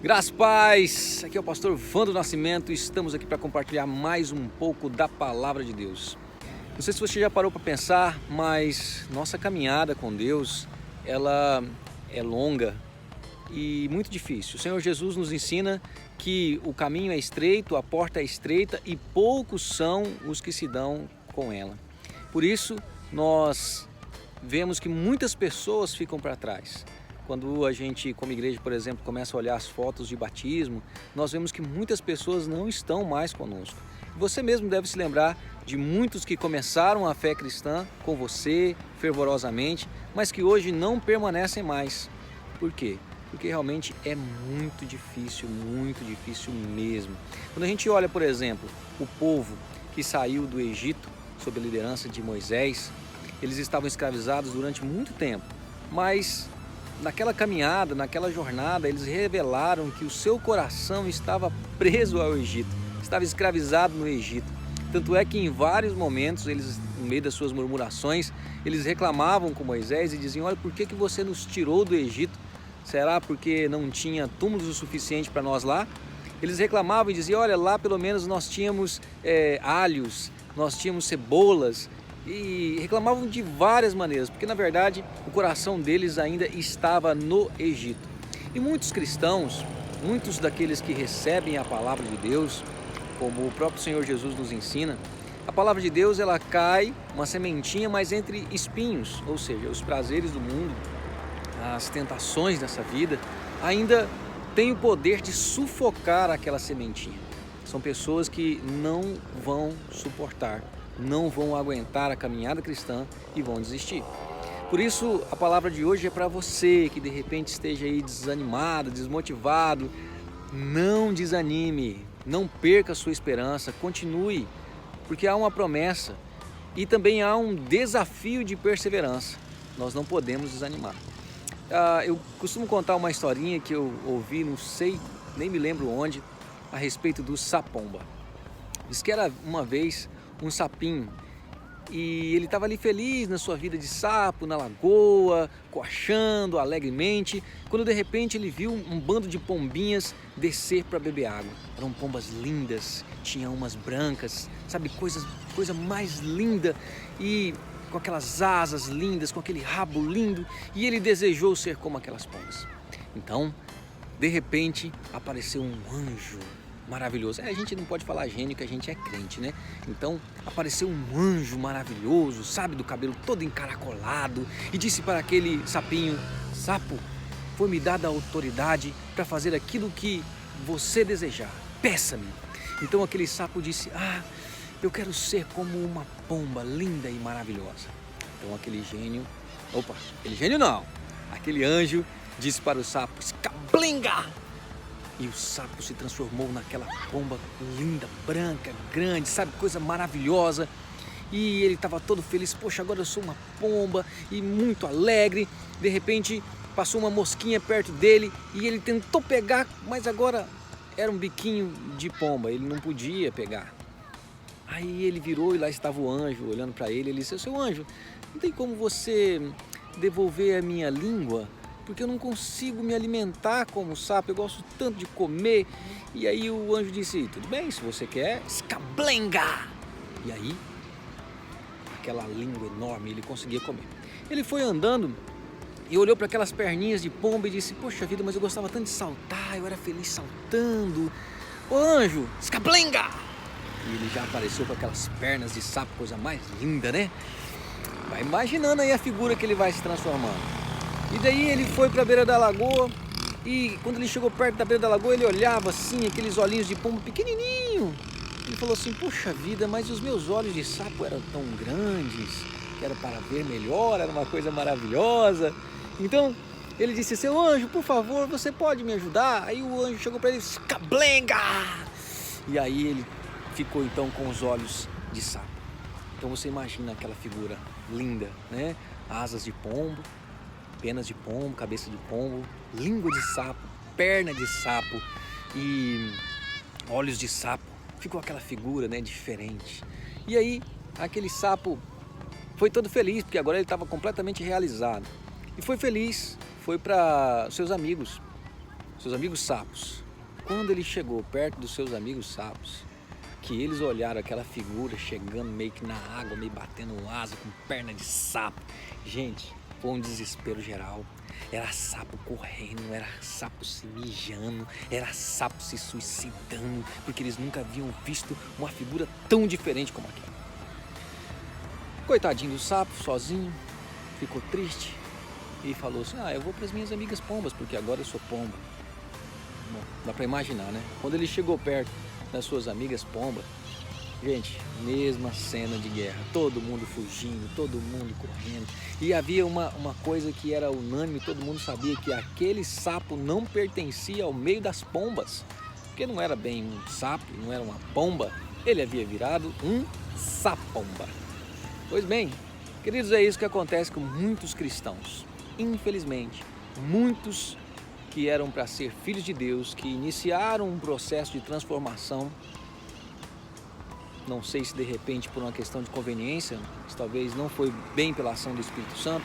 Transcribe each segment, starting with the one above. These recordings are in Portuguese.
Graças, paz, aqui é o pastor Vando Nascimento e estamos aqui para compartilhar mais um pouco da palavra de Deus. Não sei se você já parou para pensar, mas nossa caminhada com Deus, ela é longa e muito difícil. O Senhor Jesus nos ensina que o caminho é estreito, a porta é estreita e poucos são os que se dão com ela. Por isso, nós vemos que muitas pessoas ficam para trás. Quando a gente, como igreja, por exemplo, começa a olhar as fotos de batismo, nós vemos que muitas pessoas não estão mais conosco. Você mesmo deve se lembrar de muitos que começaram a fé cristã com você, fervorosamente, mas que hoje não permanecem mais. Por quê? Porque realmente é muito difícil mesmo. Quando a gente olha, por exemplo, o povo que saiu do Egito sob a liderança de Moisés, eles estavam escravizados durante muito tempo, mas naquela caminhada, naquela jornada, eles revelaram que o seu coração estava preso ao Egito, estava escravizado no Egito. Tanto é que em vários momentos, eles, no meio das suas murmurações, eles reclamavam com Moisés e diziam: olha, por que você nos tirou do Egito? Será porque não tinha túmulos o suficiente para nós lá? Eles reclamavam e diziam: olha, lá pelo menos nós tínhamos alhos, nós tínhamos cebolas. E reclamavam de várias maneiras, porque na verdade o coração deles ainda estava no Egito. E muitos cristãos, muitos daqueles que recebem a palavra de Deus, como o próprio Senhor Jesus nos ensina, a palavra de Deus ela cai, uma sementinha, mas entre espinhos, ou seja, os prazeres do mundo, as tentações dessa vida, ainda têm o poder de sufocar aquela sementinha. São pessoas que não vão suportar, não vão aguentar a caminhada cristã e vão desistir. Por isso, a palavra de hoje é para você que de repente esteja aí desanimado, desmotivado. Não desanime, não perca a sua esperança, continue, porque há uma promessa e também há um desafio de perseverança. Nós não podemos desanimar. Eu costumo contar uma historinha que eu ouvi, não sei, nem me lembro onde, a respeito do sapomba. Diz que era uma vez um sapinho e ele estava ali feliz na sua vida de sapo, na lagoa, coachando alegremente, quando de repente ele viu um bando de pombinhas descer para beber água. Eram pombas lindas, tinha umas brancas, sabe, coisa mais linda, e com aquelas asas lindas, com aquele rabo lindo, e ele desejou ser como aquelas pombas. Então, de repente, apareceu um anjo maravilhoso. A gente não pode falar gênio, que a gente é crente, né? Então apareceu um anjo maravilhoso, sabe, do cabelo todo encaracolado, e disse para aquele sapinho: sapo, foi-me dada a autoridade para fazer aquilo que você desejar, peça-me. Então aquele sapo disse: eu quero ser como uma pomba linda e maravilhosa. Então aquele anjo disse para o sapo: escablenga! E o sapo se transformou naquela pomba linda, branca, grande, sabe, coisa maravilhosa. E ele estava todo feliz: poxa, agora eu sou uma pomba, e muito alegre. De repente passou uma mosquinha perto dele e ele tentou pegar, mas agora era um biquinho de pomba, ele não podia pegar. Aí ele virou e lá estava o anjo olhando para ele. Ele disse: seu anjo, não tem como você devolver a minha língua? Porque eu não consigo me alimentar como o sapo, eu gosto tanto de comer. E aí o anjo disse: tudo bem, se você quer, escablenga! E aí, aquela língua enorme, ele conseguia comer. Ele foi andando e olhou para aquelas perninhas de pomba e disse: poxa vida, mas eu gostava tanto de saltar, eu era feliz saltando. Ô anjo, escablenga! E ele já apareceu com aquelas pernas de sapo, coisa mais linda, né? Vai imaginando aí a figura que ele vai se transformando. E daí ele foi para a beira da lagoa, e quando ele chegou perto da beira da lagoa, ele olhava assim, aqueles olhinhos de pombo pequenininho. Ele falou assim: poxa vida, mas os meus olhos de sapo eram tão grandes, que era para ver melhor, era uma coisa maravilhosa. Então ele disse: seu anjo, por favor, você pode me ajudar? Aí o anjo chegou para ele: escablenga! E aí ele ficou então com os olhos de sapo. Então você imagina aquela figura linda, né? Asas de pombo, penas de pombo, cabeça de pombo, língua de sapo, perna de sapo e olhos de sapo. Ficou aquela figura, né, diferente. E aí aquele sapo foi todo feliz, porque agora ele estava completamente realizado. E foi feliz, foi para seus amigos seus amigos sapos. Quando ele chegou perto dos seus amigos sapos, que eles olharam aquela figura chegando meio que na água, meio batendo asa, com perna de sapo. Gente, foi um desespero geral. Era sapo correndo, era sapo se mijando, era sapo se suicidando, porque eles nunca haviam visto uma figura tão diferente como aquela. Coitadinho do sapo, sozinho, ficou triste e falou assim: eu vou para as minhas amigas pombas, porque agora eu sou pombo. Bom, dá para imaginar, né? Quando ele chegou perto das suas amigas pombas, gente, mesma cena de guerra, todo mundo fugindo, todo mundo correndo, e havia uma coisa que era unânime, todo mundo sabia que aquele sapo não pertencia ao meio das pombas, porque não era bem um sapo, não era uma pomba, ele havia virado um sapomba. Pois bem, queridos, é isso que acontece com muitos cristãos. Infelizmente, muitos que eram para ser filhos de Deus, que iniciaram um processo de transformação, não sei se de repente por uma questão de conveniência, talvez não foi bem pela ação do Espírito Santo,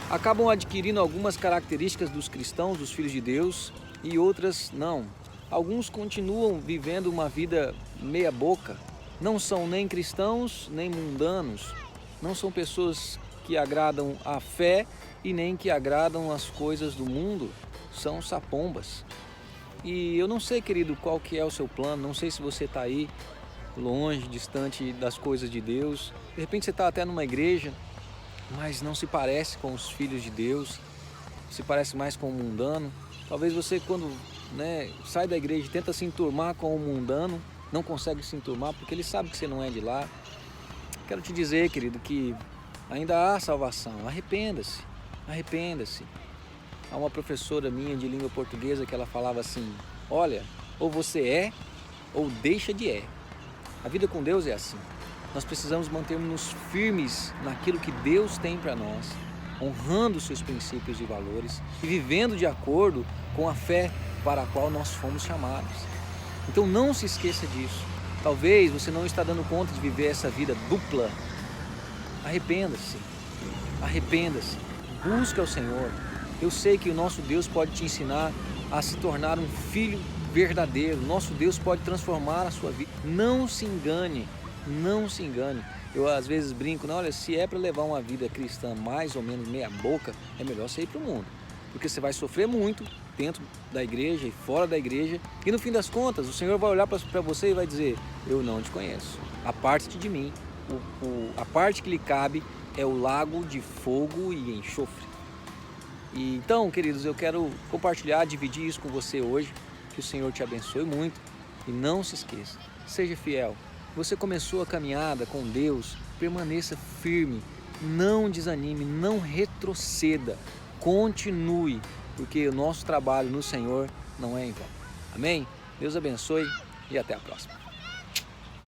acabam adquirindo algumas características dos cristãos, dos filhos de Deus, e outras não. Alguns continuam vivendo uma vida meia boca, não são nem cristãos nem mundanos, não são pessoas que agradam a fé e nem que agradam as coisas do mundo, são sapombas. E eu não sei, querido, qual que é o seu plano, não sei se você está aí longe, distante das coisas de Deus, de repente você está até numa igreja, mas não se parece com os filhos de Deus, se parece mais com o mundano. Talvez você, quando sai da igreja e tenta se enturmar com o mundano, não consegue se enturmar porque ele sabe que você não é de lá. Quero te dizer, querido, que ainda há salvação. Arrependa-se, arrependa-se. Há uma professora minha de língua portuguesa que ela falava assim: olha, ou você é ou deixa de é. A vida com Deus é assim. Nós precisamos manter-nos firmes naquilo que Deus tem para nós, honrando os seus princípios e valores e vivendo de acordo com a fé para a qual nós fomos chamados. Então não se esqueça disso. Talvez você não está dando conta de viver essa vida dupla. Arrependa-se, arrependa-se, busca o Senhor. Eu sei que o nosso Deus pode te ensinar a se tornar um filho verdadeiro. Nosso Deus pode transformar a sua vida. Não se engane, não se engane. Eu às vezes brinco, olha, se é para levar uma vida cristã mais ou menos meia boca, é melhor você ir para o mundo. Porque você vai sofrer muito dentro da igreja e fora da igreja. E no fim das contas, o Senhor vai olhar para você e vai dizer: eu não te conheço. Aparte-te de mim. A parte que lhe cabe é o lago de fogo e enxofre. E então, queridos, eu quero compartilhar, dividir isso com você hoje. Que o Senhor te abençoe muito. E não se esqueça, seja fiel. Você começou a caminhada com Deus, permaneça firme. Não desanime, não retroceda. Continue, porque o nosso trabalho no Senhor não é em vão. Amém? Deus abençoe e até a próxima.